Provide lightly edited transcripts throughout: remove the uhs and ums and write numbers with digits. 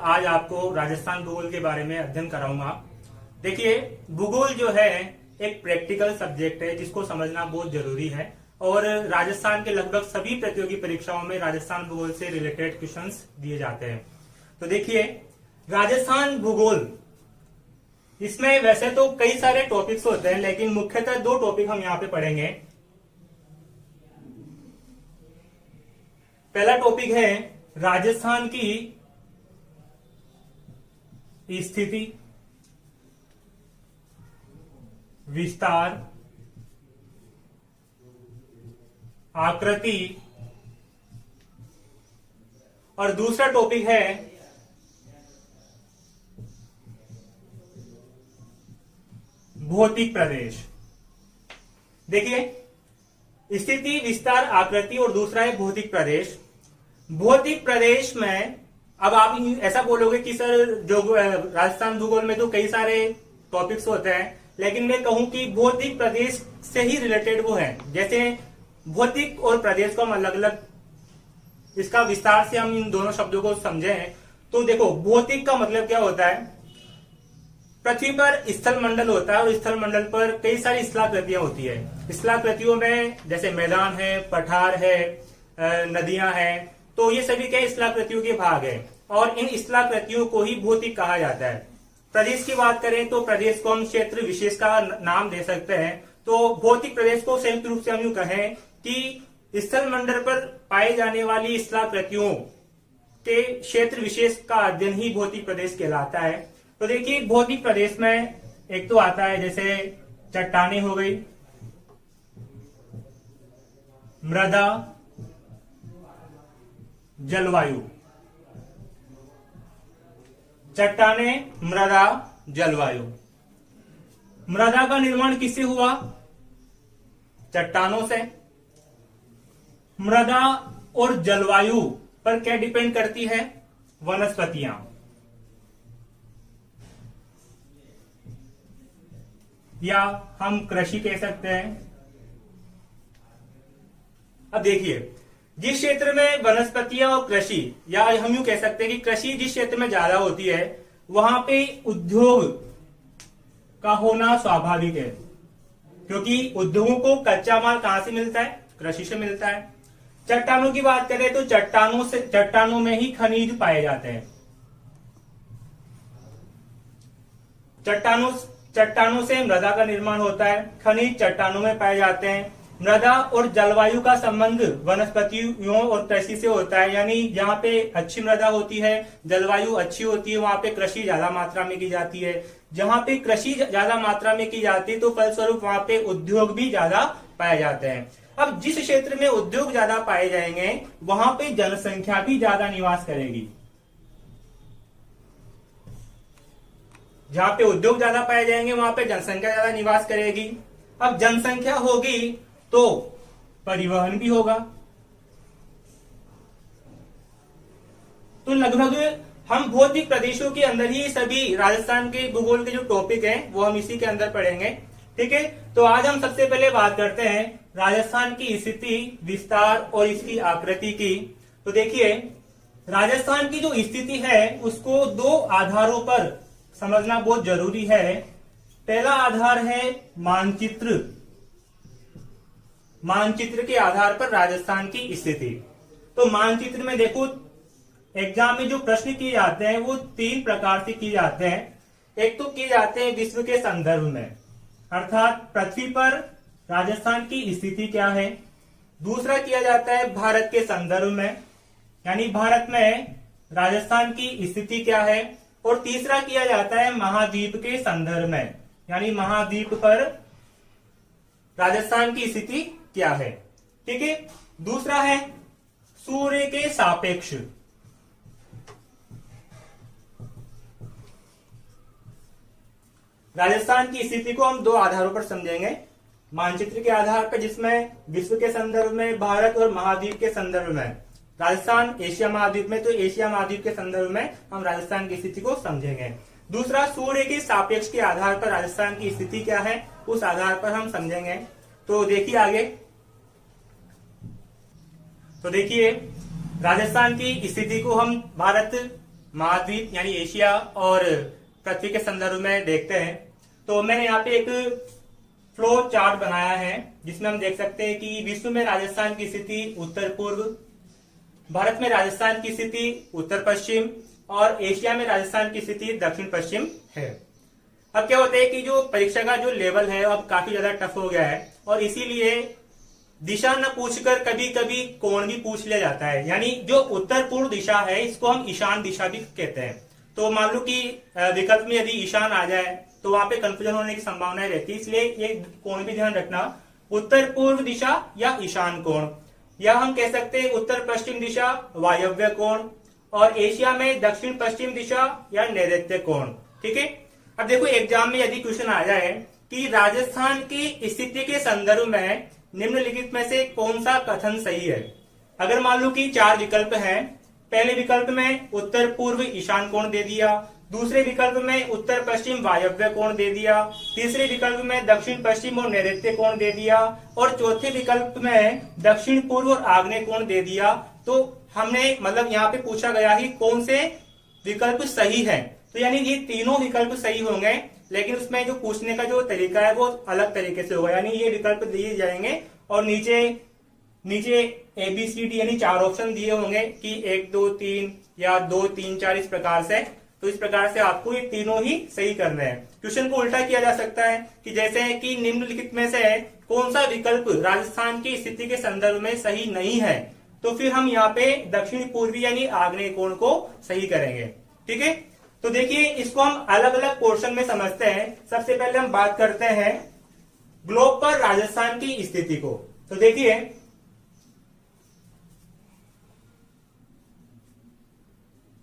आज आपको राजस्थान भूगोल के बारे में अध्ययन कराऊंगा। देखिए, भूगोल जो है एक प्रैक्टिकल सब्जेक्ट है जिसको समझना बहुत जरूरी है और राजस्थान के लगभग सभी प्रतियोगी परीक्षाओं में राजस्थान भूगोल से रिलेटेड क्वेश्चंस दिए जाते हैं। तो देखिए, राजस्थान भूगोल इसमें वैसे तो कई सारे टॉपिक्स होते हैं, लेकिन मुख्यतः दो टॉपिक हम यहाँ पे पढ़ेंगे। पहला टॉपिक है राजस्थान की स्थिति, विस्तार, आकृति और दूसरा टॉपिक है भौतिक प्रदेश। देखिए, स्थिति, विस्तार, आकृति और दूसरा है भौतिक प्रदेश। भौतिक प्रदेश में अब आप ऐसा बोलोगे कि सर जो राजस्थान भूगोल में तो कई सारे टॉपिक्स होते हैं, लेकिन मैं कहूं कि भौतिक प्रदेश से ही रिलेटेड वो है। जैसे भौतिक और प्रदेश को हम अलग अलग इसका विस्तार से हम इन दोनों शब्दों को समझे हैं। तो देखो, भौतिक का मतलब क्या होता है? पृथ्वी पर स्थल मंडल होता है और स्थल मंडल पर कई सारी स्थलाकृतियां होती है। स्थलाकृतियों में जैसे मैदान है, पठार है, नदियां हैं, तो ये सभी क्या स्थलाकृतियों के भाग है और इन स्थलाकृतियों को ही भौतिक कहा जाता है। प्रदेश की बात करें तो प्रदेश को हम क्षेत्र विशेष का नाम दे सकते हैं। तो भौतिक प्रदेश को संयुक्त रूप से हम यूं कहें कि स्थल मंडल पर पाए जाने वाली स्थलाकृतियों के क्षेत्र विशेष का अध्ययन ही भौतिक प्रदेश कहलाता है। तो देखिए, भौतिक प्रदेश में एक तो आता है जैसे चट्टानें हो गई, मृदा, जलवायु। चट्टानें, मृदा, जलवायु। मृदा का निर्माण किससे हुआ? चट्टानों से। मृदा और जलवायु पर क्या डिपेंड करती है? वनस्पतियां। या हम कृषि कह सकते हैं। अब देखिए, जिस क्षेत्र में वनस्पतियां और कृषि, या हम यूं कह सकते हैं कि कृषि जिस क्षेत्र में ज्यादा होती है वहां पे उद्योग का होना स्वाभाविक है, क्योंकि उद्योगों को कच्चा माल कहां से मिलता है? कृषि से मिलता है। चट्टानों की बात करें तो चट्टानों में ही खनिज पाए जाते हैं। चट्टानों से मृदा का निर्माण होता है, खनिज चट्टानों में पाए जाते हैं। मृदा और जलवायु का संबंध वनस्पतियों और कृषि से होता है, यानी जहाँ पे अच्छी मृदा होती है, जलवायु अच्छी होती है, वहां पे कृषि ज्यादा मात्रा में की जाती है। जहाँ पे कृषि ज्यादा मात्रा में की जाती है तो फलस्वरूप वहां पे उद्योग भी ज्यादा पाए जाते हैं। अब जिस क्षेत्र में उद्योग ज्यादा पाए जाएंगे वहां पे जनसंख्या भी ज्यादा निवास करेगी। जहां पे उद्योग ज्यादा पाए जाएंगे वहां पे जनसंख्या ज्यादा निवास करेगी। अब जनसंख्या होगी तो परिवहन भी होगा। तो लगभग हम भौतिक प्रदेशों के अंदर ही सभी राजस्थान के भूगोल के जो टॉपिक हैं वो हम इसी के अंदर पढ़ेंगे। ठीक है, तो आज हम सबसे पहले बात करते हैं राजस्थान की स्थिति, विस्तार और इसकी आकृति की। तो देखिए, राजस्थान की जो स्थिति है उसको दो आधारों पर समझना बहुत जरूरी है। पहला आधार है मानचित्र। मानचित्र के आधार पर राजस्थान की स्थिति। तो मानचित्र में देखो, एग्जाम में जो प्रश्न किए जाते हैं वो तीन प्रकार से किए जाते हैं। एक तो किए जाते हैं विश्व के संदर्भ में, अर्थात पृथ्वी पर राजस्थान की स्थिति क्या है। दूसरा किया जाता है भारत के संदर्भ में, यानी भारत में राजस्थान की स्थिति क्या है। और तीसरा किया जाता है महाद्वीप के संदर्भ में, यानी महाद्वीप पर राजस्थान की स्थिति क्या है। ठीक है, दूसरा है सूर्य के सापेक्ष। राजस्थान की स्थिति को हम दो आधारों पर समझेंगे। मानचित्र के आधार पर, जिसमें विश्व के संदर्भ में भारत और महाद्वीप के संदर्भ में राजस्थान, एशिया महाद्वीप में तो एशिया महाद्वीप के संदर्भ में हम राजस्थान की स्थिति को समझेंगे। दूसरा, सूर्य के सापेक्ष के आधार पर राजस्थान की स्थिति क्या है उस आधार पर हम समझेंगे। तो देखिए आगे, तो देखिए राजस्थान की स्थिति को हम भारत महाद्वीप यानी एशिया और पृथ्वी के संदर्भ में देखते हैं, तो मैंने यहाँ पे एक फ्लो चार्ट बनाया है जिसमें हम देख सकते हैं कि विश्व में राजस्थान की स्थिति उत्तर पूर्व, भारत में राजस्थान की स्थिति उत्तर पश्चिम और एशिया में राजस्थान की स्थिति दक्षिण पश्चिम है। अब क्या होता है कि जो परीक्षा का जो लेवल है अब काफी ज्यादा टफ हो गया है और इसीलिए दिशा न पूछकर कभी कभी कोण भी पूछ लिया जाता है, यानी जो उत्तर पूर्व दिशा है इसको हम ईशान दिशा भी कहते हैं। तो मान लो कि विकल्प में यदि ईशान आ जाए तो वहां पे कंफ्यूजन होने की संभावना रहती है, इसलिए ये कोण भी ध्यान रखना, उत्तर पूर्व दिशा या ईशान कोण, या हम कह सकते हैं उत्तर पश्चिम दिशा वायव्य कोण, और एशिया में दक्षिण पश्चिम दिशा या नैऋत्य कोण। ठीक है। अब देखो एग्जाम में यदि क्वेश्चन आ जाए कि राजस्थान की स्थिति के संदर्भ में निम्नलिखित में से कौन सा कथन सही है, अगर मान लो कि 4 विकल्प हैं, पहले विकल्प में उत्तर पूर्व ईशान कोण दे दिया, दूसरे विकल्प में उत्तर पश्चिम वायव्य कोण दे दिया, तीसरे विकल्प में दक्षिण पश्चिम और नैऋत्य कोण दे दिया, और चौथे विकल्प में दक्षिण पूर्व और आग्नेय कोण दे दिया, तो हमने मतलब यहाँ पे पूछा गया ही कौन से विकल्प सही है, तो यानी ये तीनों विकल्प सही होंगे, लेकिन उसमें जो पूछने का जो तरीका है वो अलग तरीके से होगा, यानी ये विकल्प दिए जाएंगे और नीचे ABCD यानी 4 ऑप्शन दिए होंगे कि 1 2 3 या 2 3 4 इस प्रकार से। तो इस प्रकार से आपको ये तीनों ही सही करने हैं। क्वेश्चन को उल्टा किया जा सकता है कि जैसे कि निम्नलिखित में से कौन सा विकल्प राजस्थान की स्थिति के संदर्भ में सही नहीं है, तो फिर हम यहाँ पे दक्षिण पूर्वी यानी आग्नेय कोण को सही करेंगे। ठीक है। तो देखिए इसको हम अलग अलग पोर्शन में समझते हैं। सबसे पहले हम बात करते हैं ग्लोब पर राजस्थान की स्थिति को। तो देखिए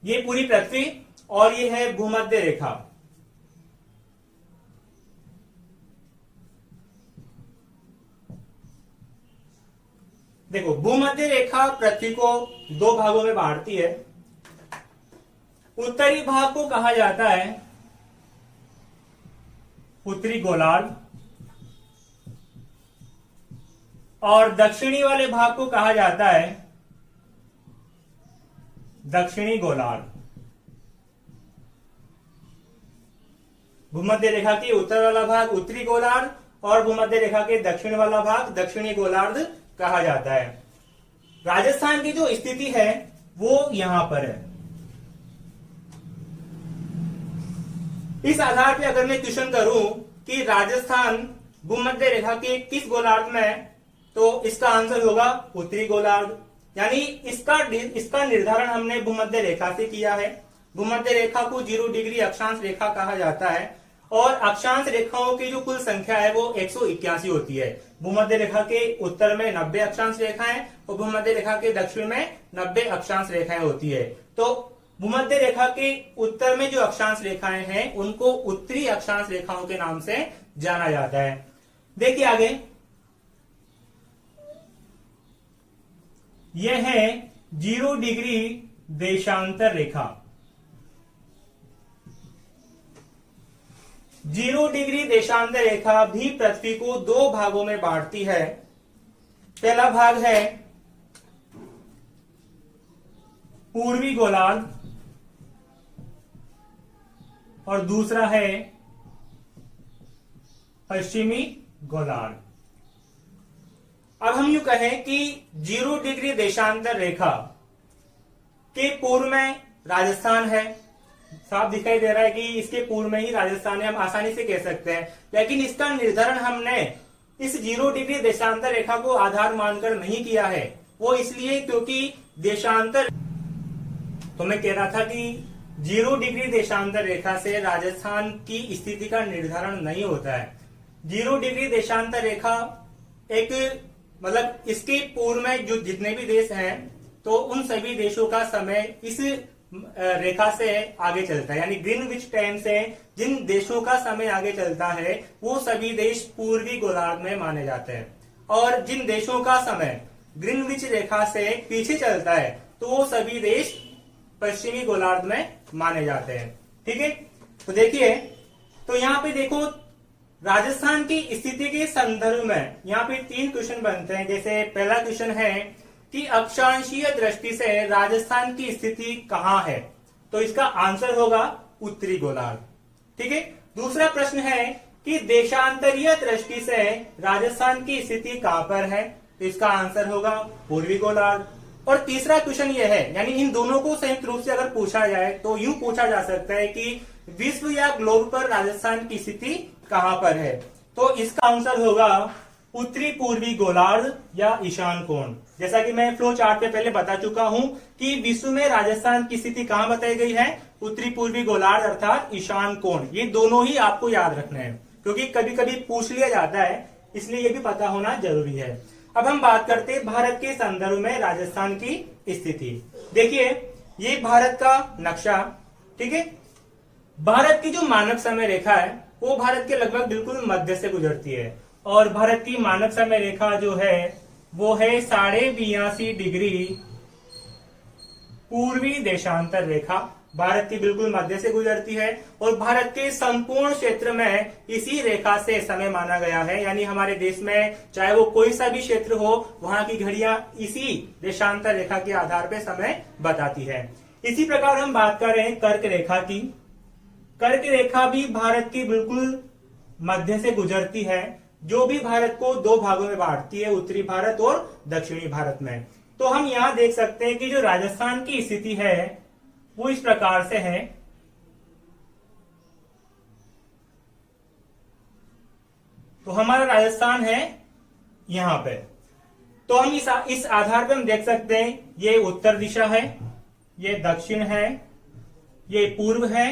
ये पूरी पृथ्वी और ये है भूमध्य रेखा। देखो भूमध्य रेखा पृथ्वी को 2 भागों में बांटती है। उत्तरी भाग को कहा जाता है उत्तरी गोलार्ध और दक्षिणी वाले भाग को कहा जाता है दक्षिणी गोलार्ध। भूमध्य रेखा के उत्तर वाला भाग उत्तरी गोलार्ध और भूमध्य रेखा के दक्षिण वाला भाग दक्षिणी गोलार्ध कहा जाता है। राजस्थान की जो स्थिति है वो यहां पर है। इस आधार पे अगर मैं क्वेश्चन करूं कि राजस्थान भूमध्य रेखा के किस गोलार्ध में है, तो इसका आंसर होगा उत्तरी गोलार्ध, यानी इसका निर्धारण हमने भूमध्य रेखा से किया है। भूमध्य रेखा को 0 डिग्री अक्षांश रेखा कहा जाता है और अक्षांश रेखाओं की जो कुल संख्या है वो 181 होती है। भूमध्य रेखा के उत्तर में 90 अक्षांश रेखाएं और भूमध्य रेखा के दक्षिण में 90 अक्षांश रेखाएं होती है। तो भूमध्य रेखा के उत्तर में जो अक्षांश रेखाएं हैं उनको उत्तरी अक्षांश रेखाओं के नाम से जाना जाता है। देखिए आगे यह है 0 डिग्री देशांतर रेखा। 0 डिग्री देशांतर रेखा भी पृथ्वी को 2 भागों में बांटती है। पहला भाग है पूर्वी गोलार्ध और दूसरा है पश्चिमी गोलार्ध। अब हम यूं कहें कि 0 डिग्री देशांतर रेखा के पूर्व में राजस्थान है, साफ दिखाई दे रहा है कि इसके पूर्व में ही राजस्थान है, हम आसानी से कह सकते हैं। लेकिन इसका निर्धारण हमने इस 0 डिग्री देशांतर रेखा को आधार मानकर नहीं किया है। वो इसलिए क्योंकि देशांतर, तो मैं कह रहा था कि 0 डिग्री देशांतर रेखा से राजस्थान की स्थिति का निर्धारण नहीं होता है। 0 डिग्री देशांतर रेखा एक मतलब इसके पूर्व में जो जितने भी देश हैं तो उन सभी देशों का समय इस रेखा से आगे चलता है, यानी ग्रीनविच टाइम से जिन देशों का समय आगे चलता है वो सभी देश पूर्वी गोलार्ध में माने जाते हैं, और जिन देशों का समय ग्रीनविच रेखा से पीछे चलता है तो वो सभी देश पश्चिमी गोलार्ध में माने जाते हैं। ठीक है। तो देखिए तो यहाँ पे देखो राजस्थान की स्थिति के संदर्भ में यहाँ पे 3 क्वेश्चन बनते हैं। जैसे पहला क्वेश्चन है कि अक्षांशीय दृष्टि से राजस्थान की स्थिति कहाँ है, तो इसका आंसर होगा उत्तरी गोलार्ध। ठीक है। दूसरा प्रश्न है कि देशांतरीय दृष्टि से राजस्थान की स्थिति कहां पर है, तो इसका आंसर होगा पूर्वी गोलार्ध। और तीसरा क्वेश्चन यह है, यानी इन दोनों को संयुक्त रूप से अगर पूछा जाए तो यूं पूछा जा सकता है कि विश्व या ग्लोब पर राजस्थान की स्थिति कहां पर है, तो इसका आंसर होगा उत्तरी पूर्वी गोलार्ध या ईशान कोण। जैसा कि मैं फ्लो चार्ट पे पहले बता चुका हूं कि विश्व में राजस्थान की स्थिति कहां बताई गई है, उत्तरी पूर्वी गोलार्ध अर्थात ईशान कोण। ये दोनों ही आपको याद रखना है क्योंकि कभी कभी पूछ लिया जाता है, इसलिए ये भी पता होना जरूरी है। अब हम बात करते हैं भारत के संदर्भ में राजस्थान की स्थिति। देखिए ये भारत का नक्शा, ठीक है। भारत की जो मानक समय रेखा है वो भारत के लगभग बिल्कुल मध्य से गुजरती है और भारत की मानक समय रेखा जो है वो है 82.5 डिग्री पूर्वी देशांतर रेखा। भारत की बिल्कुल मध्य से गुजरती है और भारत के संपूर्ण क्षेत्र में इसी रेखा से समय माना गया है। यानी हमारे देश में चाहे वो कोई सा भी क्षेत्र हो, वहां की घड़ियां इसी देशांतर रेखा के आधार पर समय बताती है। इसी प्रकार हम बात कर रहे हैं कर्क रेखा की। कर्क रेखा भी भारत की बिल्कुल मध्य से गुजरती है, जो भी भारत को दो भागों में बांटती है, उत्तरी भारत और दक्षिणी भारत में। तो हम यहां देख सकते हैं कि जो राजस्थान की स्थिति है वो इस प्रकार से है। तो हमारा राजस्थान है यहां पे। तो हम इस आधार पे हम देख सकते हैं ये उत्तर दिशा है, ये दक्षिण है, ये पूर्व है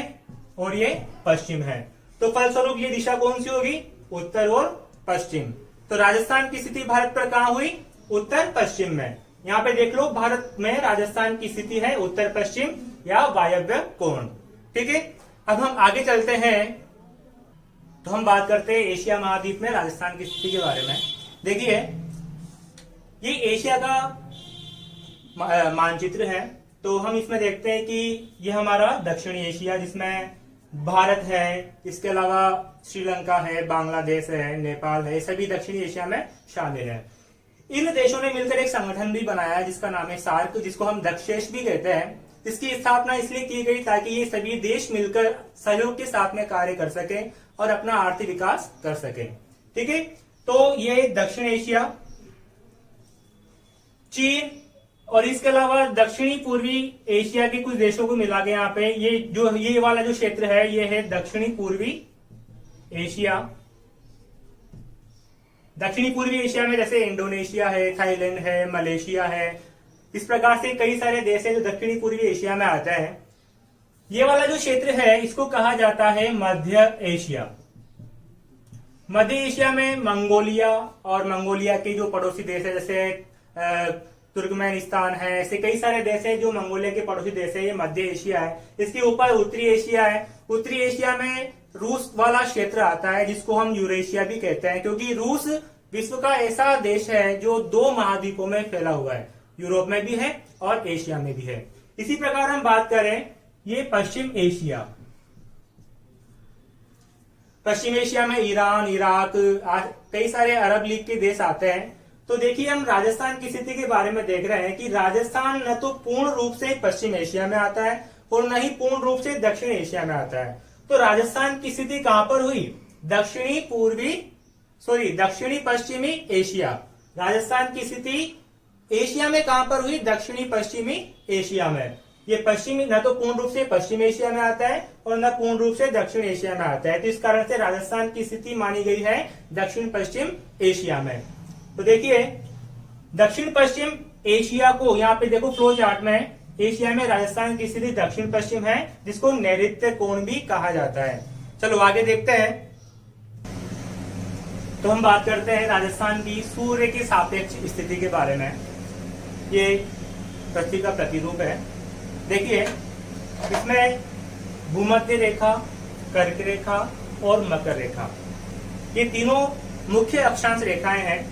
और ये पश्चिम है। तो फलस्वरूप ये दिशा कौन सी होगी, उत्तर और पश्चिम। तो राजस्थान की स्थिति भारत पर कहां हुई, उत्तर पश्चिम में। यहां पे देख लो भारत में राजस्थान की स्थिति है उत्तर पश्चिम या वायव्य कोण। ठीक है। अब हम आगे चलते हैं तो हम बात करते हैं एशिया महाद्वीप में राजस्थान की स्थिति के बारे में। देखिए ये एशिया का मानचित्र है। तो हम इसमें देखते हैं कि ये हमारा दक्षिणी एशिया जिसमें भारत है, इसके अलावा श्रीलंका है, बांग्लादेश है, नेपाल है, सभी दक्षिणी एशिया में शामिल है। इन देशों ने मिलकर एक संगठन भी बनाया है जिसका नाम है सार्क, जिसको हम दक्षेश भी कहते हैं। इसकी स्थापना इसलिए की गई ताकि ये सभी देश मिलकर सहयोग के साथ में कार्य कर सके और अपना आर्थिक विकास कर सके। ठीक है। तो ये दक्षिण एशिया, चीन और इसके अलावा दक्षिणी पूर्वी एशिया के कुछ देशों को मिला के यहाँ पे ये वाला जो क्षेत्र है ये है दक्षिणी पूर्वी एशिया। दक्षिणी पूर्वी एशिया में जैसे इंडोनेशिया है, थाईलैंड है, मलेशिया है, इस प्रकार से कई सारे देश हैं जो दक्षिणी पूर्वी एशिया में आता है। ये वाला जो क्षेत्र है इसको कहा जाता है मध्य एशिया। मध्य एशिया में मंगोलिया और मंगोलिया के जो पड़ोसी देश है जैसे तुर्कमेनिस्तान है, ऐसे कई सारे देश है जो मंगोलिया के पड़ोसी देश है, ये मध्य एशिया है। इसके ऊपर उत्तरी एशिया है। उत्तरी एशिया में रूस वाला क्षेत्र आता है जिसको हम यूरेशिया भी कहते हैं, क्योंकि रूस विश्व का ऐसा देश है जो दो महाद्वीपों में फैला हुआ है, यूरोप में भी है और एशिया में भी है। इसी प्रकार हम बात करें ये पश्चिम एशिया। पश्चिम एशिया में ईरान, इराक, कई सारे अरब लीग के देश आते हैं। तो देखिए हम राजस्थान की स्थिति के बारे में देख रहे हैं कि राजस्थान न तो पूर्ण रूप से पश्चिम एशिया में आता है और न ही पूर्ण रूप से दक्षिण एशिया में आता है। तो राजस्थान की स्थिति कहां पर हुई, दक्षिणी पश्चिमी एशिया। राजस्थान की स्थिति एशिया में कहां पर हुई, दक्षिणी पश्चिमी एशिया में। ये पश्चिमी न तो पूर्ण रूप से पश्चिम एशिया में आता है और न पूर्ण रूप से दक्षिण एशिया में आता है। तो इस कारण से राजस्थान की स्थिति मानी गई है दक्षिण पश्चिम एशिया में। तो देखिए दक्षिण पश्चिम एशिया को यहाँ पे देखो फ्लो चार्ट में, एशिया में राजस्थान की स्थिति दक्षिण पश्चिम है जिसको नैऋत्य कोण भी कहा जाता है। चलो आगे देखते हैं। तो हम बात करते हैं राजस्थान की सूर्य की सापेक्ष स्थिति के बारे में। ये पृथ्वी का प्रतिरूप है। देखिए इसमें भूमध्य रेखा, कर्क रेखा और मकर रेखा, ये तीनों मुख्य अक्षांश रेखाएं हैं।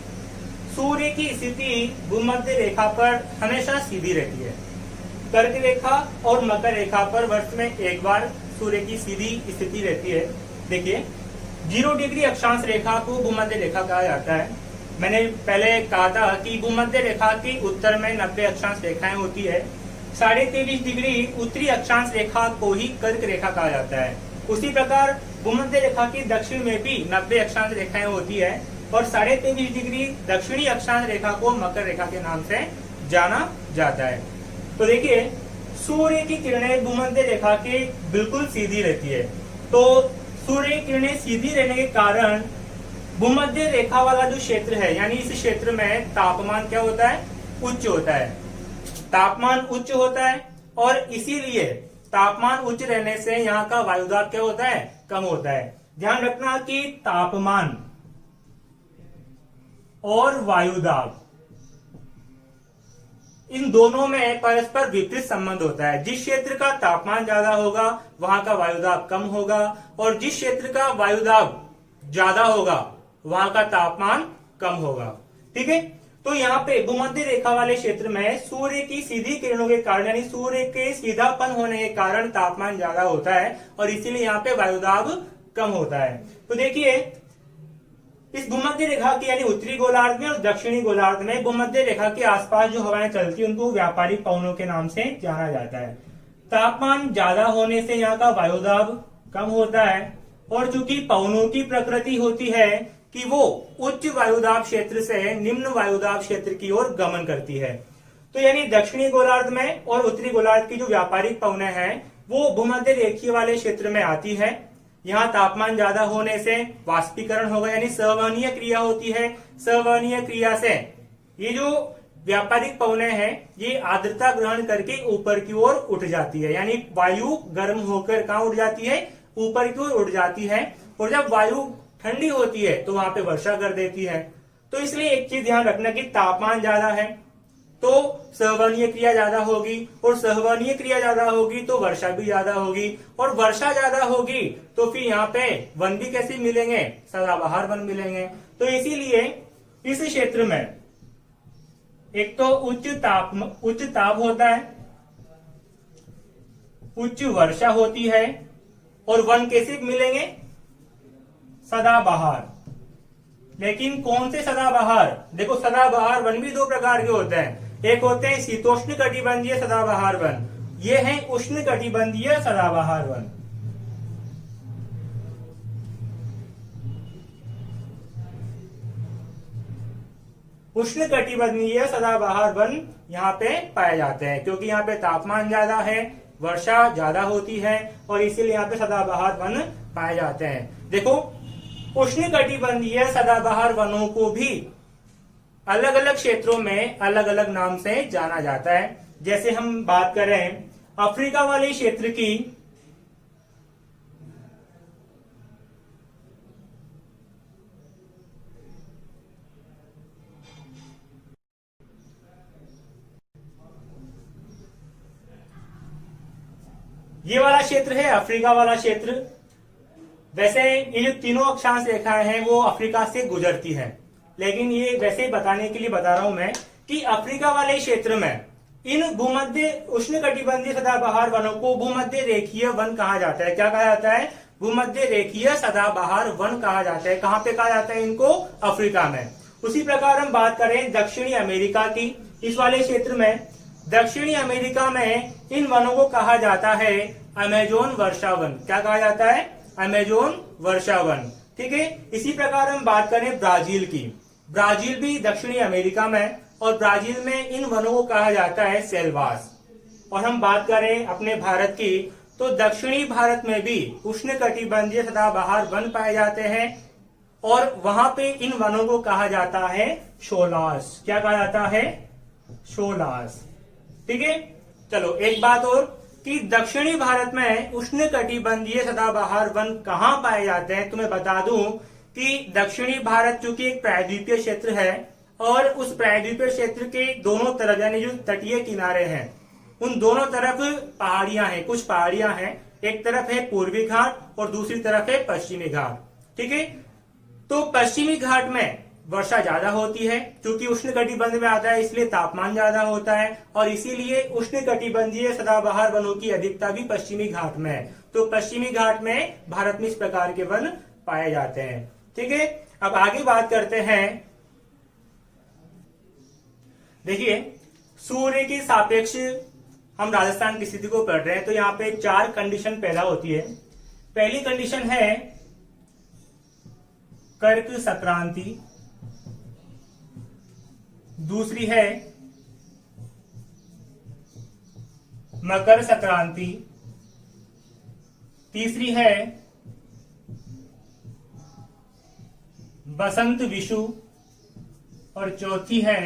सूर्य की स्थिति भूमध्य रेखा पर हमेशा सीधी रहती है। कर्क रेखा और मकर रेखा पर वर्ष में एक बार सूर्य की सीधी स्थिति रहती है। देखिए 0 डिग्री अक्षांश रेखा को भूमध्य रेखा कहा जाता है। मैंने पहले कहा था कि भूमध्य रेखा के उत्तर में 90 अक्षांश रेखाएं होती है, 23.5 डिग्री उत्तरी अक्षांश रेखा को ही कर्क रेखा कहा जाता है। उसी प्रकार भूमध्य रेखा की दक्षिण में भी 90 अक्षांश रेखाएं होती है और 23.5 डिग्री दक्षिणी अक्षांश रेखा को मकर रेखा के नाम से जाना जाता है। तो देखिए, सूर्य की किरणें भूमध्य रेखा के बिल्कुल सीधी रहती है। तो सूर्य की किरणें सीधी रहने के कारण भूमध्य रेखा वाला जो क्षेत्र है, यानी इस क्षेत्र में तापमान क्या होता है, उच्च होता है। तापमान उच्च होता है और इसीलिए तापमान उच्च रहने से यहाँ का वायुदाब क्या होता है, कम होता है। ध्यान रखना कि तापमान और वायुदाब इन दोनों में परस्पर विपरीत संबंध होता है। जिस क्षेत्र का तापमान ज्यादा होगा वहां का वायुदाब कम होगा और जिस क्षेत्र का वायुदाब ज्यादा होगा वहां का तापमान कम होगा। ठीक है, तो यहाँ पे भूमध्य रेखा वाले क्षेत्र में सूर्य की सीधी किरणों के कारण, यानी सूर्य के सीधापन होने के कारण तापमान ज्यादा होता है और इसीलिए यहाँ पे वायुदाब कम होता है। तो देखिए, इस भूमध्य रेखा की यानी उत्तरी गोलार्ध में और दक्षिणी गोलार्ध में भूमध्य रेखा के आसपास जो हवाएं चलती है उनको व्यापारिक पवनों के नाम से जाना जाता है। तापमान ज्यादा होने से यहाँ का वायुदाब कम होता है और चूंकि पवनों की प्रकृति होती है कि वो उच्च वायुदाब क्षेत्र से निम्न वायुदाब क्षेत्र की ओर गमन करती है, तो यानी दक्षिणी गोलार्ध में और उत्तरी गोलार्ध की जो व्यापारिक पवनें हैं वो भूमध्य रेखीय वाले क्षेत्र में आती है। यहाँ तापमान ज्यादा होने से वाष्पीकरण होगा, यानी संवहनीय क्रिया होती है। संवहनीय क्रिया से ये जो व्यापारिक पवनें हैं ये आर्द्रता ग्रहण करके ऊपर की ओर उठ जाती है, यानी वायु गर्म होकर कहाँ उठ जाती है, ऊपर की ओर उठ जाती है। और जब वायु ठंडी होती है तो वहां पे वर्षा कर देती है। तो इसलिए एक चीज ध्यान रखना कि तापमान ज्यादा है तो संवहनीय क्रिया ज्यादा होगी और संवहनीय क्रिया ज्यादा होगी तो वर्षा भी ज्यादा होगी और वर्षा ज्यादा होगी तो फिर यहाँ पे वन भी कैसे मिलेंगे, सदाबहार वन मिलेंगे। तो इसीलिए इस क्षेत्र में एक तो उच्च ताप होता है, उच्च वर्षा होती है और वन कैसे मिलेंगे, सदाबहार। लेकिन कौन से सदाबहार, देखो सदाबहार वन भी दो प्रकार के होते हैं। एक होते हैं शीतोष्ण कटिबंधीय सदाबहार वन, ये है उष्ण कटिबंधीय सदाबहार वन। उष्ण कटिबंधीय सदाबहार वन यहाँ पे पाए जाते हैं क्योंकि यहाँ पे तापमान ज्यादा है, वर्षा ज्यादा होती है और इसीलिए यहाँ पे सदाबहार वन पाए जाते हैं। देखो, उष्ण कटिबंधीय सदाबहार वनों को भी अलग अलग क्षेत्रों में अलग अलग नाम से जाना जाता है। जैसे हम बात करें अफ्रीका वाले क्षेत्र की, ये वाला क्षेत्र है अफ्रीका वाला क्षेत्र। वैसे ये जो तीनों अक्षांश रेखाएं हैं वो अफ्रीका से गुजरती हैं, लेकिन ये वैसे ही बताने के लिए बता रहा हूं मैं कि अफ्रीका वाले क्षेत्र में इन भूमध्य उष्ण कटिबंधीय सदाबहार वनों को भूमध्य रेखीय वन कहा जाता है। क्या कहा जाता है, भूमध्य रेखीय सदाबहार वन कहा जाता है। कहां पे कहा जाता है इनको, अफ्रीका में। उसी प्रकार हम बात करें दक्षिणी अमेरिका की, इस वाले क्षेत्र में दक्षिणी अमेरिका में इन वनों को कहा जाता है अमेजोन वर्षा वन। क्या कहा जाता है, अमेजोन वर्षा वन। ठीक है, इसी प्रकार हम बात करें ब्राजील की, ब्राजील भी दक्षिणी अमेरिका में और ब्राजील में इन वनों को कहा जाता है सेल्वास। और हम बात करें अपने भारत की तो दक्षिणी भारत में भी उष्ण कटिबंधीय सदाबहार वन पाए जाते हैं और वहां पे इन वनों को कहा जाता है शोलास। क्या कहा जाता है, शोलास। ठीक है, चलो एक बात और कि दक्षिणी भारत में उष्ण कटिबंधीय सदाबहार वन कहाँ पाए जाते हैं। तुम्हें बता दूं कि दक्षिणी भारत चूंकि एक प्रायद्वीपीय क्षेत्र है और उस प्रायद्वीपीय क्षेत्र के दोनों तरफ यानी जो तटीय किनारे हैं उन दोनों तरफ पहाड़ियां हैं, कुछ पहाड़ियां हैं। एक तरफ है पूर्वी घाट और दूसरी तरफ है पश्चिमी घाट। ठीक है, तो पश्चिमी घाट में वर्षा ज्यादा होती है क्योंकि उष्ण कटिबंध में आता है, इसलिए तापमान ज्यादा होता है और इसीलिए उष्ण कटिबंधीय सदाबहार वनों की अधिकता भी पश्चिमी घाट में है। तो पश्चिमी घाट में भारत में इस प्रकार के वन पाए जाते हैं। ठीक है, अब आगे बात करते हैं। देखिए, सूर्य की सापेक्ष हम राजस्थान की स्थिति को पढ़ रहे हैं, तो यहाँ पे 4 कंडीशन पैदा होती है। पहली कंडीशन है कर्क संक्रांति, दूसरी है मकर संक्रांति, तीसरी है बसंत विषु और चौथी है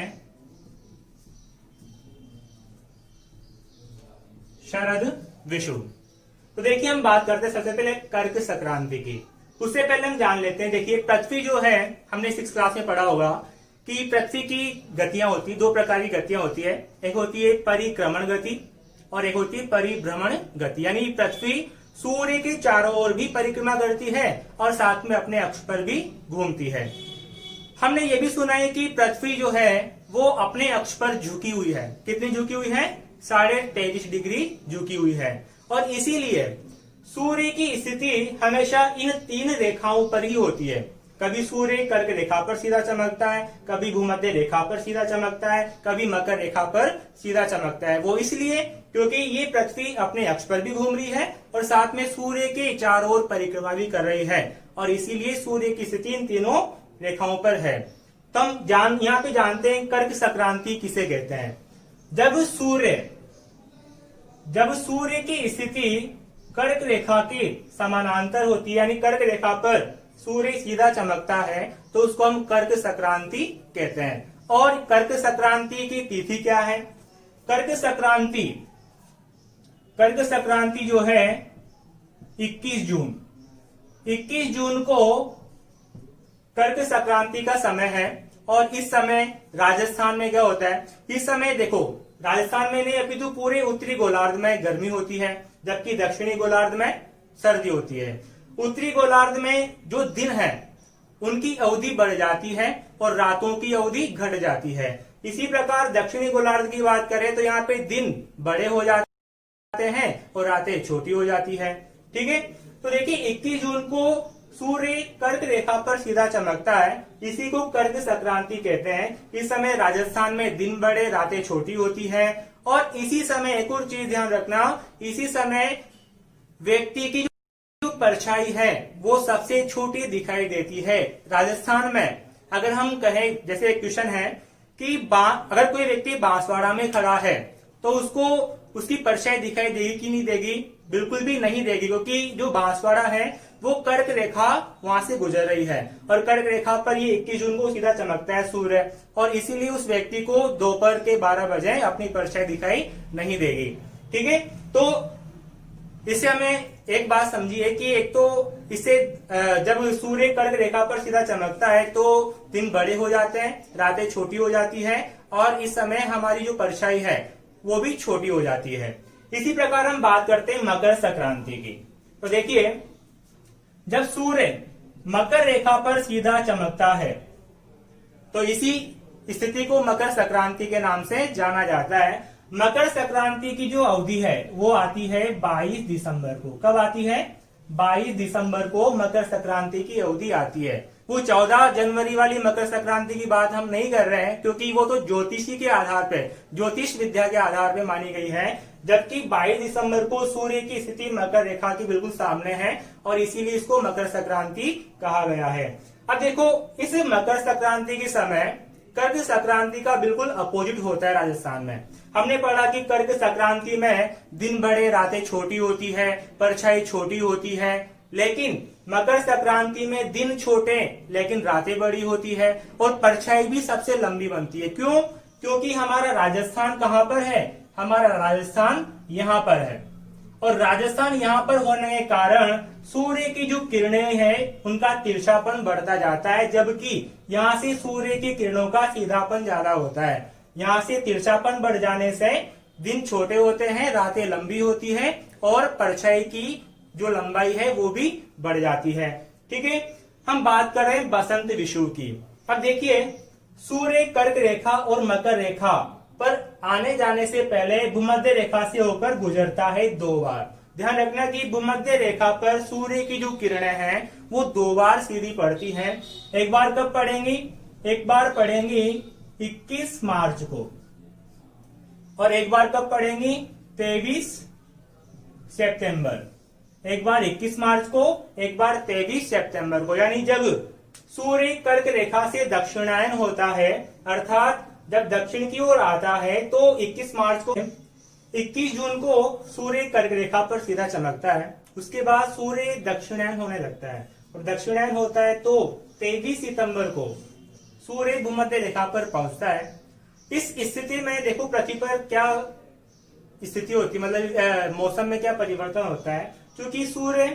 शरद विषु। तो देखिए हम बात करते हैं सबसे पहले कर्क संक्रांति की। उससे पहले हम जान लेते हैं, देखिए पृथ्वी जो है, हमने 6th क्लास में पढ़ा होगा कि पृथ्वी की गतियां होती, 2 प्रकार की गतियां होती है। एक होती है परिक्रमण गति और एक होती है परिभ्रमण गति, यानी पृथ्वी सूर्य के चारों ओर भी परिक्रमा करती है और साथ में अपने अक्ष पर भी घूमती है। हमने ये भी सुना है कि पृथ्वी जो है वो अपने अक्ष पर झुकी हुई है। कितनी झुकी हुई है? 23.5 डिग्री झुकी हुई है। और इसीलिए सूर्य की स्थिति हमेशा इन 3 रेखाओं पर ही होती है। कभी सूर्य कर्क रेखा पर सीधा चमकता है, कभी भूमध्य रेखा पर सीधा चमकता है, कभी मकर रेखा पर सीधा चमकता है। वो इसलिए क्योंकि ये पृथ्वी अपने अक्ष पर भी घूम रही है और साथ में सूर्य के चारों ओर परिक्रमा भी कर रही है, और इसीलिए सूर्य की स्थिति इन तीनों रेखाओं पर है। तो हम यहाँ पे जानते हैं कर्क संक्रांति किसे कहते हैं। जब सूर्य की स्थिति कर्क रेखा के समानांतर होती है, यानी कर्क रेखा पर सूर्य सीधा चमकता है, तो उसको हम कर्क संक्रांति कहते हैं। और कर्क संक्रांति की तिथि क्या है? कर्क संक्रांति जो है 21 जून को कर्क संक्रांति का समय है। और इस समय राजस्थान में क्या होता है? इस समय देखो, राजस्थान में नहीं अपितु पूरे उत्तरी गोलार्ध में गर्मी होती है, जबकि दक्षिणी गोलार्ध में सर्दी होती है। उत्तरी गोलार्ध में जो दिन है उनकी अवधि बढ़ जाती है और रातों की अवधि घट जाती है। इसी प्रकार दक्षिणी गोलार्ध की बात करें तो यहाँ पे दिन बड़े हो जाते हैं और रातें छोटी हो जाती है। ठीक है, तो देखिए 21 जून को सूर्य कर्क रेखा पर सीधा चमकता है, इसी को कर्क संक्रांति कहते हैं। इस समय राजस्थान में दिन बड़े रातें छोटी होती है। और इसी समय एक और चीज ध्यान रखना, इसी समय व्यक्ति की जो परछाई है वो सबसे छोटी दिखाई देती है। राजस्थान में अगर हम कहें, जैसे एक क्वेश्चन है कि अगर कोई व्यक्ति बांसवाड़ा में खड़ा है तो उसको उसकी परछाई दिखाई देगी कि नहीं देगी? बिल्कुल भी नहीं देगी, क्योंकि जो बांसवाड़ा है वो कर्क रेखा वहां से गुजर रही है और कर्क रेखा पर ये 21 जून को सीधा चमकता है सूर्य, और इसीलिए उस व्यक्ति को दोपहर के 12 बजे अपनी परछाई दिखाई नहीं देगी। ठीक है, तो इससे हमें एक बात समझिए कि एक तो इससे जब सूर्य कर्क रेखा पर सीधा चमकता है तो दिन बड़े हो जाते हैं, रातें छोटी हो जाती है, और इस समय हमारी जो परछाई है वो भी छोटी हो जाती है। इसी प्रकार हम बात करते हैं मकर संक्रांति की। तो देखिए, जब सूर्य मकर रेखा पर सीधा चमकता है तो इसी स्थिति को मकर संक्रांति के नाम से जाना जाता है। मकर संक्रांति की जो अवधि है वो आती है 22 दिसंबर को। कब आती है? 22 दिसंबर को मकर संक्रांति की अवधि आती है। वो 14 जनवरी वाली मकर संक्रांति की बात हम नहीं कर रहे हैं, क्योंकि वो तो ज्योतिषी के आधार पे, ज्योतिष विद्या के आधार पे मानी गई है। जबकि 22 दिसंबर को सूर्य की स्थिति मकर रेखा के बिल्कुल सामने है और इसीलिए इसको मकर संक्रांति कहा गया है। अब देखो, इस मकर संक्रांति के समय कर्क संक्रांति का बिल्कुल अपोजिट होता है राजस्थान में। हमने पढ़ा कि कर्क संक्रांति में दिन बड़े रातें छोटी होती है, परछाई छोटी होती है, लेकिन मकर संक्रांति में दिन छोटे लेकिन रातें बड़ी होती है और परछाई भी सबसे लंबी बनती है। क्यों? क्योंकि हमारा राजस्थान कहाँ पर है? हमारा राजस्थान यहाँ पर है, और राजस्थान यहाँ पर होने के कारण सूर्य की जो किरणें हैं उनका तिरछापन बढ़ता जाता है, जबकि यहाँ से सूर्य की किरणों का सीधापन ज्यादा होता है। यहाँ से तिरछापन बढ़ जाने से दिन छोटे होते हैं, रातें लंबी होती है और परछाई की जो लंबाई है वो भी बढ़ जाती है। ठीक है, हम बात कर रहे हैं बसंत विषु की। अब देखिए, सूर्य कर्क रेखा और मकर रेखा पर आने जाने से पहले भूमध्य रेखा से होकर गुजरता है 2 बार। ध्यान रखना कि भूमध्य रेखा पर सूर्य की जो किरणें हैं वो 2 बार सीधी पड़ती हैं। एक बार कब पड़ेंगी? एक बार पड़ेंगी 21 मार्च को, और एक बार कब पड़ेंगी? 23 सितंबर, एक बार 21 मार्च को, एक बार 23 सितंबर को। यानी जब सूर्य कर्क रेखा से दक्षिणायन होता है, अर्थात जब दक्षिण की ओर आता है, तो 21 मार्च को, 21 जून को सूर्य कर्क रेखा पर सीधा चमकता है। उसके बाद सूर्य दक्षिणायन होने लगता है, और दक्षिणायन होता है तो 23 सितंबर को सूर्य भूमध्य रेखा पर पहुंचता है। इस स्थिति में देखो पृथ्वी पर क्या स्थिति होती है, मतलब मौसम में क्या परिवर्तन होता है। क्योंकि सूर्य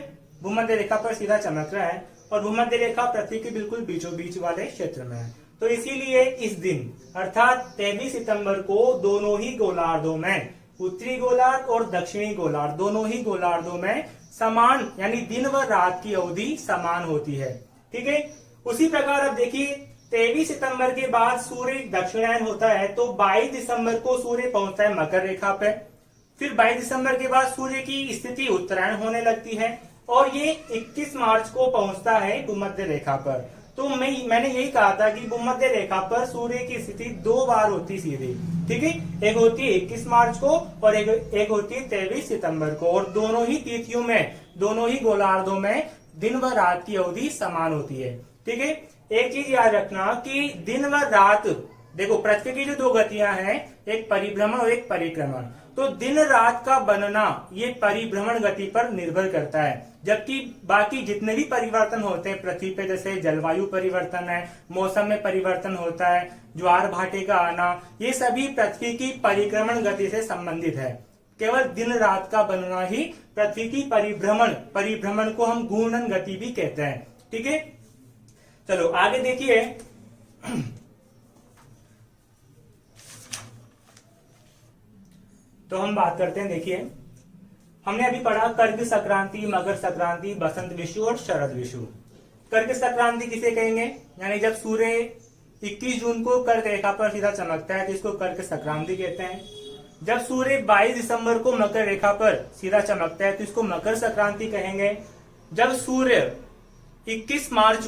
भूमध्य रेखा पर सीधा चमक रहा है, और भूमध्य रेखा पृथ्वी के बिल्कुल बीचों बीच वाले क्षेत्र में है, तो इसीलिए इस दिन अर्थात 23 सितंबर को दोनों ही गोलार्धों में, उत्तरी गोलार्ध और दक्षिणी गोलार्ध, दोनों ही गोलार्धों में समान यानी दिन व रात की अवधि समान होती है। ठीक है, उसी प्रकार अब देखिए 23 सितंबर के बाद सूर्य दक्षिणायन होता है, तो 22 दिसंबर को सूर्य पहुंचता है मकर रेखा पे। फिर 22 दिसंबर के बाद सूर्य की स्थिति उत्तरायण होने लगती है, और ये 21 मार्च को पहुंचता है भूमध्य रेखा पर। तो मैंने यही कहा था कि भूमध्य रेखा पर सूर्य की स्थिति 2 बार होती सीधी। ठीक है, एक होती है 21 मार्च को, और एक होती है 23 सितंबर को, और दोनों ही तिथियों में, दोनों ही गोलार्धों में दिन व रात की अवधि समान होती है। ठीक है, एक चीज याद रखना कि दिन व रात, देखो पृथ्वी की जो 2 गतियां हैं, एक परिभ्रमण और एक परिक्रमण, तो दिन रात का बनना ये परिभ्रमण गति पर निर्भर करता है। जबकि बाकी जितने भी परिवर्तन होते हैं पृथ्वी पे, जैसे जलवायु परिवर्तन है, मौसम में परिवर्तन होता है, ज्वार भाटे का आना, ये सभी पृथ्वी की परिक्रमण गति से संबंधित है। केवल दिन रात का बनना ही पृथ्वी की परिभ्रमण को हम घूर्णन गति भी कहते हैं। ठीक है, चलो आगे देखिए। तो हम बात करते हैं, देखिए हमने अभी पढ़ा कर्क संक्रांति, मकर संक्रांति, बसंत विषु और शरद विषु। कर्क संक्रांति किसे कहेंगे, यानी जब सूर्य 21 जून को कर्क रेखा पर सीधा चमकता है तो इसको कर्क संक्रांति कहते हैं। जब सूर्य 22 दिसंबर को मकर रेखा पर सीधा चमकता है तो इसको मकर संक्रांति कहेंगे। जब सूर्य 21 मार्च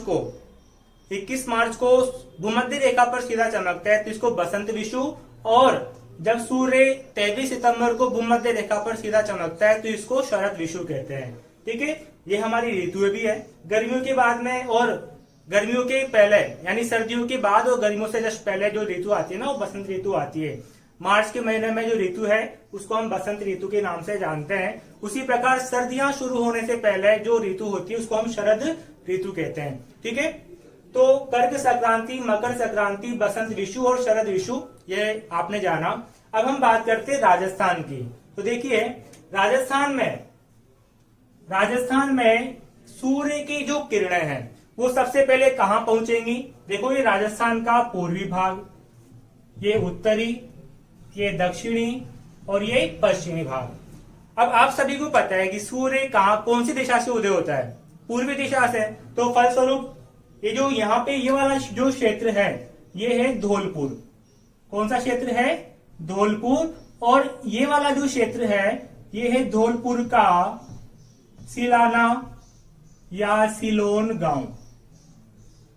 को भूमध्य रेखा पर सीधा चमकता है तो इसको बसंत विषु, और जब सूर्य 23 सितंबर को भूमध्य रेखा पर सीधा चमकता है तो इसको शरद विषु कहते हैं। ठीक है, ये हमारी ऋतुएं भी है। गर्मियों के बाद में और गर्मियों के पहले, यानी सर्दियों के बाद और गर्मियों से जस्ट पहले जो ऋतु आती है ना, वो बसंत ऋतु आती है। मार्च के महीने में जो ऋतु है उसको हम बसंत ऋतु के नाम से जानते हैं। उसी प्रकार सर्दियां शुरू होने से पहले जो ऋतु होती है उसको हम शरद ऋतु कहते हैं। ठीक है, तो कर्क संक्रांति, मकर संक्रांति, बसंत विषु और शरद विषु ये आपने जाना। अब हम बात करते हैं राजस्थान की। तो देखिए राजस्थान में सूर्य की जो किरणें हैं वो सबसे पहले कहां पहुंचेंगी। देखो ये राजस्थान का पूर्वी भाग, ये उत्तरी, ये दक्षिणी और ये पश्चिमी भाग। अब आप सभी को पता है कि सूर्य कौन सी दिशा से उदय होता है, पूर्वी दिशा से। तो फलस्वरूप ये जो यहाँ पे ये वाला जो क्षेत्र है ये है धौलपुर। कौन सा क्षेत्र है, धौलपुर। और ये वाला जो क्षेत्र है ये है धौलपुर का सिलाना या सिलोन गांव।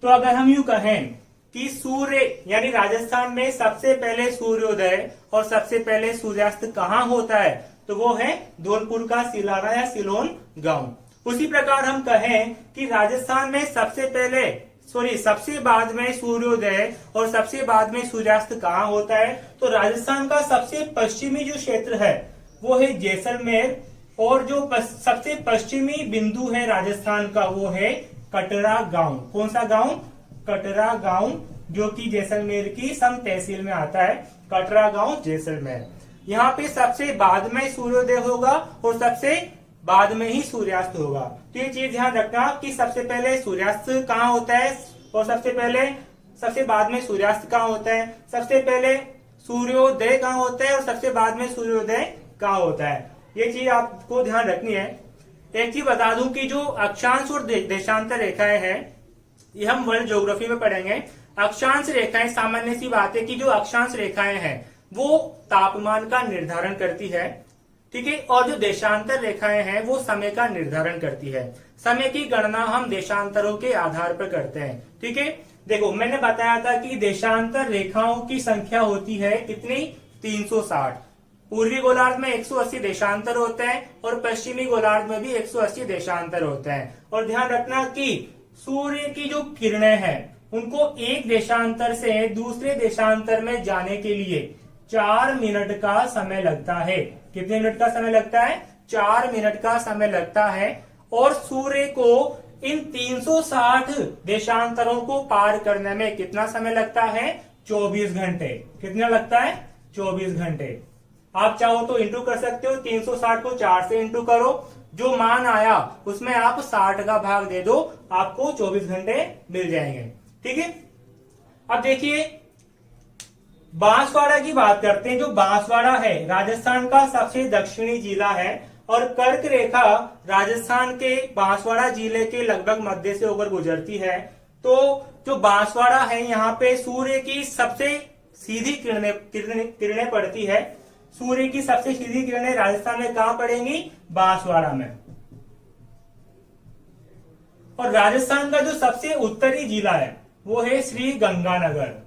तो अगर हम यूं कहें कि सूर्य यानी राजस्थान में सबसे पहले सूर्योदय और सबसे पहले सूर्यास्त कहाँ होता है, तो वो है धौलपुर का सिलाना या सिलोन गांव। उसी प्रकार हम कहें कि राजस्थान में सबसे बाद में सूर्योदय और सबसे बाद में सूर्यास्त कहाँ होता है, तो राजस्थान का सबसे पश्चिमी जो क्षेत्र है वो है जैसलमेर, और जो सबसे पश्चिमी बिंदु है राजस्थान का वो है कटरा गांव। कौन सा गांव, कटरा गांव, जो कि जैसलमेर की सम तहसील में आता है। कटरा गांव जैसलमेर, यहाँ पे सबसे बाद में सूर्योदय होगा और सबसे बाद में ही सूर्यास्त होगा। तो ये चीज ध्यान रखना कि सबसे पहले सूर्यास्त कहाँ होता है और सबसे बाद में सूर्यास्त कहाँ होता है, सबसे पहले सूर्योदय कहाँ होता है और सबसे बाद में सूर्योदय कहाँ होता है। ये चीज आपको ध्यान रखनी है। एक चीज बता दूं कि जो अक्षांश और देशांतर रेखाएं हैं ये हम वर्ल्ड ज्योग्राफी में पढ़ेंगे। अक्षांश रेखाएं, सामान्य सी बात है कि जो अक्षांश रेखाएं हैं वो तापमान का निर्धारण करती है, ठीक है, और जो देशांतर रेखाएं हैं वो समय का निर्धारण करती है। समय की गणना हम देशांतरों के आधार पर करते हैं, ठीक है। देखो मैंने बताया था कि देशांतर रेखाओं की संख्या होती है कितनी, 360। पूर्वी गोलार्ध में 180 देशांतर होते हैं और पश्चिमी गोलार्ध में भी 180 देशांतर होते हैं। और ध्यान रखना कि सूर्य की जो किरणें हैं उनको एक देशांतर से दूसरे देशांतर में जाने के लिए 4 मिनट का समय लगता है। कितने मिनट का समय लगता है? 4 मिनट का समय लगता है। और सूर्य को इन 360 देशांतरों को पार करने में कितना समय लगता है? 24 घंटे। कितना लगता है? 24 घंटे। आप चाहो तो इंटू कर सकते हो, 360 को 4 से इंटू करो, जो मान आया उसमें आप 60 का भाग दे दो, आपको 24 घंटे मिल जाएंगे। ठीक है। अब देखिए बांसवाड़ा की बात करते हैं। जो बांसवाड़ा है राजस्थान का सबसे दक्षिणी जिला है और कर्क रेखा राजस्थान के बांसवाड़ा जिले के लगभग मध्य से होकर गुजरती है। तो जो बांसवाड़ा है यहाँ पे सूर्य की सबसे सीधी किरणें पड़ती है। सूर्य की सबसे सीधी किरणें राजस्थान में कहां पड़ेंगी? बांसवाड़ा में। और राजस्थान का जो सबसे उत्तरी जिला है वो है श्री गंगानगर।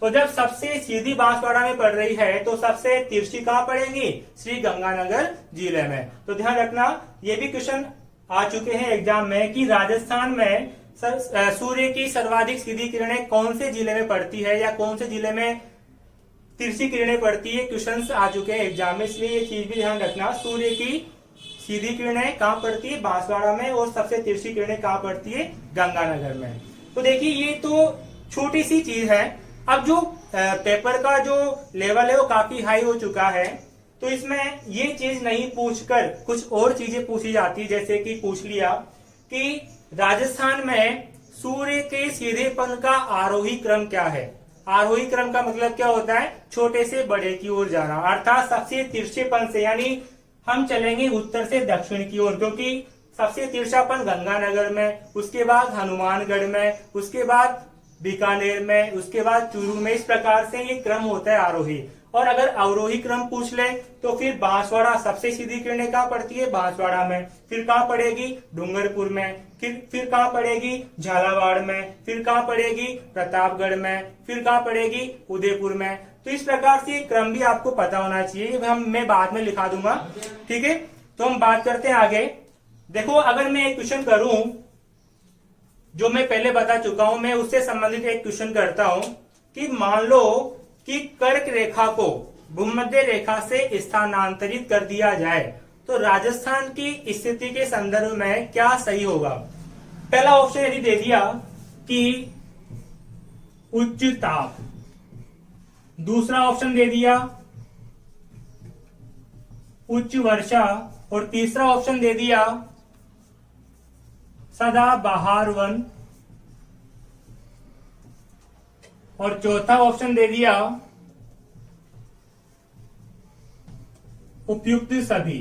तो जब सबसे सीधी बांसवाड़ा में पड़ रही है तो सबसे तिरछी कहां पड़ेंगी? श्री गंगानगर जिले में। तो ध्यान रखना, ये भी क्वेश्चन आ चुके हैं एग्जाम में कि राजस्थान में सूर्य की सर्वाधिक सीधी किरणें कौन से जिले में पड़ती है या कौन से जिले में तिरछी किरणें पड़ती है। क्वेश्चन आ चुके हैं एग्जाम में, इसलिए ये चीज भी ध्यान रखना। सूर्य की सीधी किरणें कहां पड़ती है? बांसवाड़ा में। और सबसे तिरछी किरणें कहां पड़ती है? गंगानगर में। तो देखिए ये तो छोटी सी चीज है। अब जो पेपर का जो लेवल है वो काफी हाई हो चुका है, तो इसमें ये चीज नहीं पूछकर कुछ और चीजें पूछी जाती है। जैसे कि पूछ लिया कि राजस्थान में सूर्य के सीधेपन का आरोही क्रम क्या है। आरोही क्रम का मतलब क्या होता है? छोटे से बड़े की ओर जाना, अर्थात सबसे तिरछेपन से, यानी हम चलेंगे उत्तर से दक्षिण की ओर, क्योंकि सबसे तिरछापन गंगानगर में, उसके बाद हनुमानगढ़ में, उसके बाद बीकानेर में, उसके बाद चूरू में। इस प्रकार से ये क्रम होता है आरोही। और अगर अवरोही क्रम पूछ ले तो फिर बांसवाड़ा सबसे सीधी किरणें कहां पड़ती है? बांसवाड़ा में। फिर कहां पड़ेगी? डूंगरपुर में। फिर कहां पड़ेगी? झालावाड़ में। फिर कहां पड़ेगी? प्रतापगढ़ में। फिर कहां पड़ेगी? उदयपुर में। तो इस प्रकार से क्रम भी आपको पता होना चाहिए। मैं बाद में लिखा दूंगा। ठीक है। तो हम बात करते हैं आगे। देखो अगर मैं एक क्वेश्चन करूं जो मैं पहले बता चुका हूं, मैं उससे संबंधित एक क्वेश्चन करता हूं कि मान लो कि कर्क रेखा को भूमध्य रेखा से स्थानांतरित कर दिया जाए तो राजस्थान की स्थिति के संदर्भ में क्या सही होगा। पहला ऑप्शन यदि दे दिया कि उच्च ताप, दूसरा ऑप्शन दे दिया उच्च वर्षा, और तीसरा ऑप्शन दे दिया सदाबहार वन, और चौथा ऑप्शन दे दिया उपयुक्त सभी।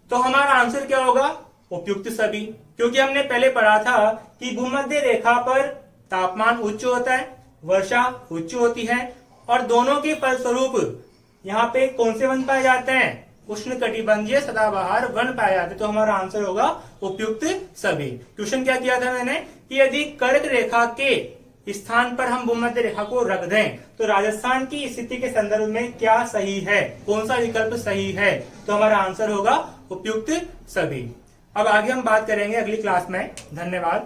तो हमारा आंसर क्या होगा? उपयुक्त सभी, क्योंकि हमने पहले पढ़ा था कि भूमध्य रेखा पर तापमान उच्च होता है, वर्षा उच्च होती है, और दोनों के फलस्वरूप यहाँ पे कौन से वन पाए जाते हैं? उष्णकटिबंधीय सदाबहार वन पाए जाते हैं। तो हमारा आंसर होगा उपयुक्त सभी। क्वेश्चन क्या किया था मैंने कि यदि कर्क रेखा के स्थान पर हम भूमध्य रेखा को रख दें तो राजस्थान की स्थिति के संदर्भ में क्या सही है, कौन सा विकल्प सही है। तो हमारा आंसर होगा उपयुक्त सभी। अब आगे हम बात करेंगे अगली क्लास में। धन्यवाद।